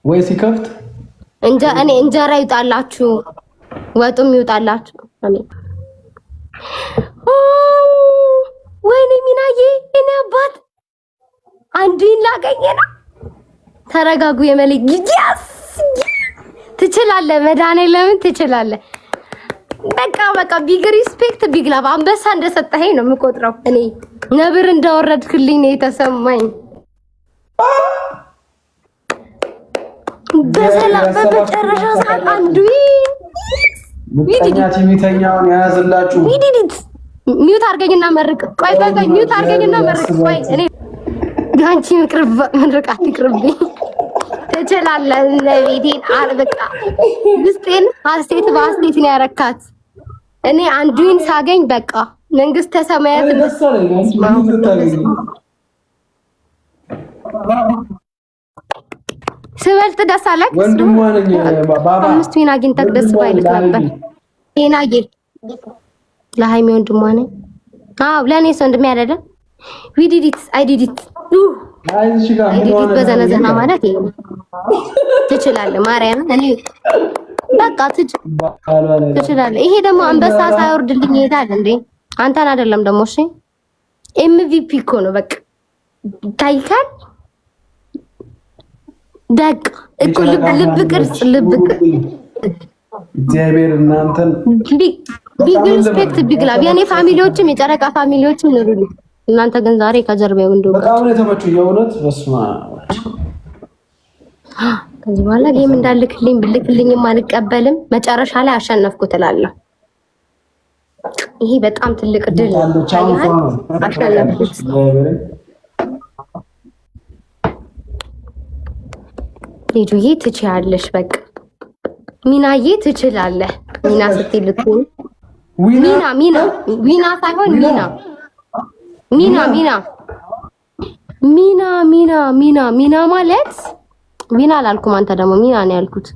ወይ ሲከፍት እኔ እንጀራ ይውጣላችሁ ወጡም ይውጣላችሁ። አሜን። ወይኔ ሚናዬ እኔ አባት አንዱን ላገኘና ተረጋጉ። የመልክ ጊያስ ትችላለህ፣ መድኃኒዓለምን ትችላለህ። በቃ ቢግ ሪስፔክት ቢግ ላቭ። አንበሳ እንደሰጠኸኝ ነው የምቆጥረው። እኔ ነብር እንዳወረድክልኝ ነው የተሰማኝ። በሰላም በመጨረሻ ሰዓት አንዱ ቲቪተኛውን ያያዝላችሁ። ሚውት አድርገኝና መርቅ። ቆይ ሚውት አድርገኝና መርቅ። ቆይ እኔ ጋንቺ ምርቃት ይቅርብኝ። ትችላለህ። ለቤቴን በቃ ውስጤን ሀሴት በሀሴት ነው ያረካት። እኔ አንዱን ሳገኝ በቃ መንግስተ ሰማያት ስበልጥ ደስ አለክ። ወንድሟ ነኝ ባባ። አምስት ዊን አግኝተክ ደስ ባይልክ ነበር። ጤናዬ ለሃይሚ ወንድሟ ነኝ። አዎ ለኔስ ወንድሜ አይደለም። አይ ዲድ ኢት በዘነዘና ማለት ይሄ ትችላለህ። ማርያም እኔ በቃ ትችላለህ። ይሄ ደግሞ አንበሳ ሳይወርድልኝ ይሄዳል እንዴ? አንተን አይደለም ደግሞ። እሺ ኤምቪፒ እኮ ነው በቃ ታይካል። ደቅ እኮ ልብ ቅርጽ እግዚአብሔር እናንተን ቢግ ሪስፔክት ቢግ ላቭ። የኔ ፋሚሊዎችም የጨረቃ ፋሚሊዎችም ኑሩልኝ። እናንተ ግን ዛሬ ከጀርባው እንደው በጣም ነው የተመቹ የእውነት በስማ። ከዚህ በኋላ ጌም እንዳልክልኝ ብልክልኝም አልቀበልም። መጨረሻ ላይ አሸነፍኩ ትላለህ። ይሄ በጣም ትልቅ ድል ነው። አሸነፍኩት። ልጁዬ ትችያለሽ። በቃ ሚናዬ ትችላለህ። ሚና ስትልኩ ሚና ሳይሆን ሚና ማለት ዊና አላልኩም። አንተ ደግሞ ሚና ነው ያልኩት።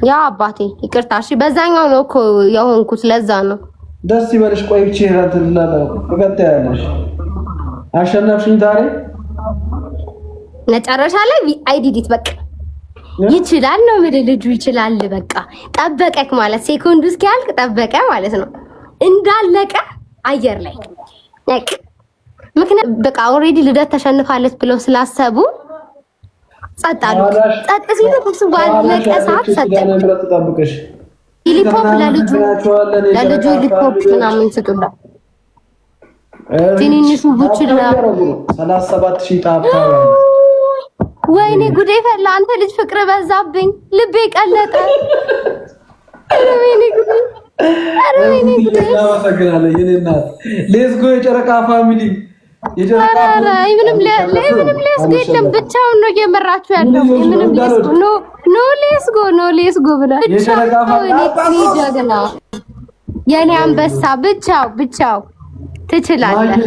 ያ አባቴ ይቅርታ። እሺ በዛኛው ነው እኮ የሆንኩት፣ ለዛ ነው። ደስ ይበልሽ። ቆይ ብቻ ትቀጥያለሽ። አሸነፍሽኝ ዛሬ መጨረሻ ላይ አይዲዲት በቃ ይችላል ነው ምድ ልጁ ይችላል። በቃ ጠበቀክ ማለት ሴኮንዱ እስኪያልቅ ጠበቀ ማለት ነው። እንዳለቀ አየር ላይ ምክንያት በቃ ኦሬዲ ልደት ተሸንፋለች ብለው ስላሰቡ ጸጥ አሉ። ጸጥ ሲሉ ኩስ ባለቀ ሰዓት ሰጠኝ። ሂሊፖፕ ለልጁ ሂሊፖፕ ምናምን ስጡላ። ትንንሹ ቡችላ 37000 ታፕታ። ወይኔ ጉዴ ፈላ። አንተ ልጅ ፍቅር በዛብኝ፣ ልቤ ቀለጠ። ወይኔ ጉዴ እናመሰግናለን የኔ እናት። ሌትስ ጎ የጨረቃ ፋሚሊ። ምንም ሌስጎ የለም፣ ብቻውን ነው እየመራችሁ ያለው። ምንም ሌስጎ ሌስጎ ብላ ጀግና የኔ አንበሳ ብቻው ትችላለህ።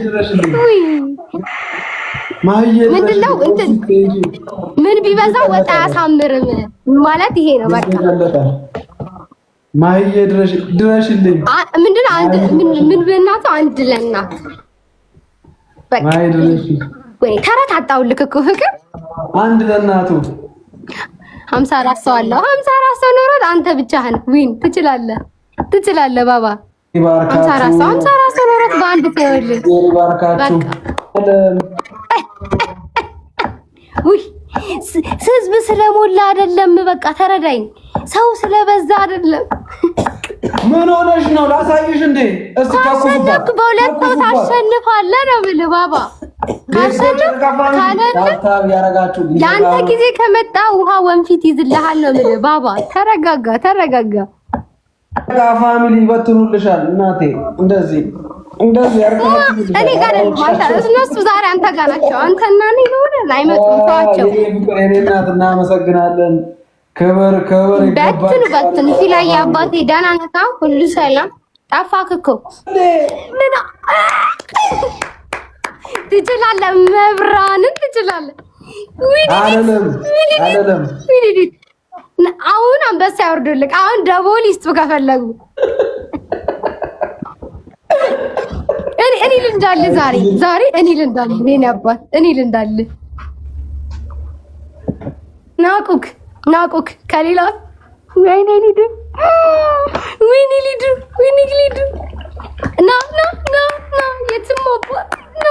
ምንድነው እንትን ምን ቢበዛ ወጣ ያሳምርም ማለት ይሄ ነው በቃ። ማህዬ ድረሽልኝ። ምንድነው ምን በእናቱ አንድ ለእናት በቃ ወይ ተረት አጣውልክ እኮ ፍቅር አንድ ለእናቱ 54 ሰው አለው። 54 ሰው ኖሮት አንተ ብቻህን ዊን ትችላለህ ባባ። 54 ሰው ኖሮት በአንድ ተወልድ ይባርካችሁ። ውይ ህዝብ ስለሞላ አይደለም፣ በቃ ተረዳኝ። ሰው ስለበዛ አይደለም። ምን ሆነሽ ነው? ላሳይሽ እንዴ? እስቲ ካሸነፍክ በሁለት ሰው ታሸንፋለህ ነው የምልህ ባባ። ካሸነፍክ የአንተ ጊዜ ከመጣ ውሃ ወንፊት ይዝልሃል ነው የምልህ ባባ። ተረጋጋ። ፋሚሊ ይበትኑልሻል እናቴ። እንደዚህ እኔ ጋር እነሱ ዛሬ አንተ ጋር ናቸው። አንተና እኔ ነው አይመጡም። ተዋቸው። እኔ እናት እናመሰግናለን። ክብር ይገባል። በትን ፊላይ አባቴ ደህና ነህ? ሁሉ ሰላም? ጠፋክ እኮ ምን ትችላለህ፣ መብራንን ትችላለህ። አይደለም አሁን አንበሳ ያወርዱልህ። አሁን ደቦል ይስጡ ከፈለጉ። እኔ ልንዳል ዛሬ እኔ ልንዳል። እኔ አባት እኔ ልንዳል። ናው ናቁክ ከሌላ ወይኔ ሊዱ ና የትም ና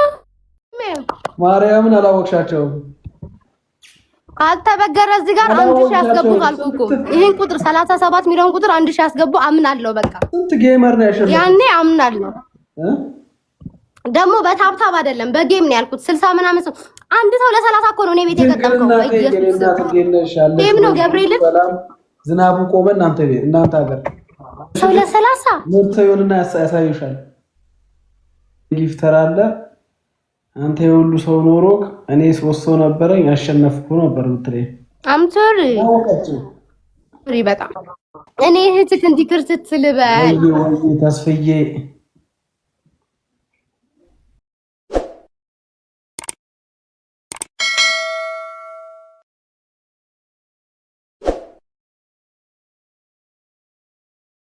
ማርያምን አላወቅሻቸውም። አልተበገረ እዚህ ጋር 1000 ያስገቡ ካልኩ እኮ ይሄን ቁጥር 37 ሚሊዮን ቁጥር 1000 ያስገቡ አምናለሁ። በቃ ስንት ጌመር ነው ያሸነፈው? ያኔ አምናለሁ። ደግሞ በታብታብ አይደለም በጌም ነው ያልኩት። 60 ምናምን ሰው አንድ ሰው ለ30 እኮ ነው እኔ ቤት የገጠምከው። ጌም ነው ገብርኤል። ዝናቡ ቆመ። እናንተ ሀገር ሰው ለ30 ሞት ይሆንና ያሳዩሻል። ጊፍተር አለ። አንተ የሁሉ ሰው ኖሮክ እኔ 3 ሰው ነበረኝ ያሸነፍኩ ነበር ብትለኝ አምቶሪ በጣም እኔ እህትህ እንዲክርት ትልበል ተስፍዬ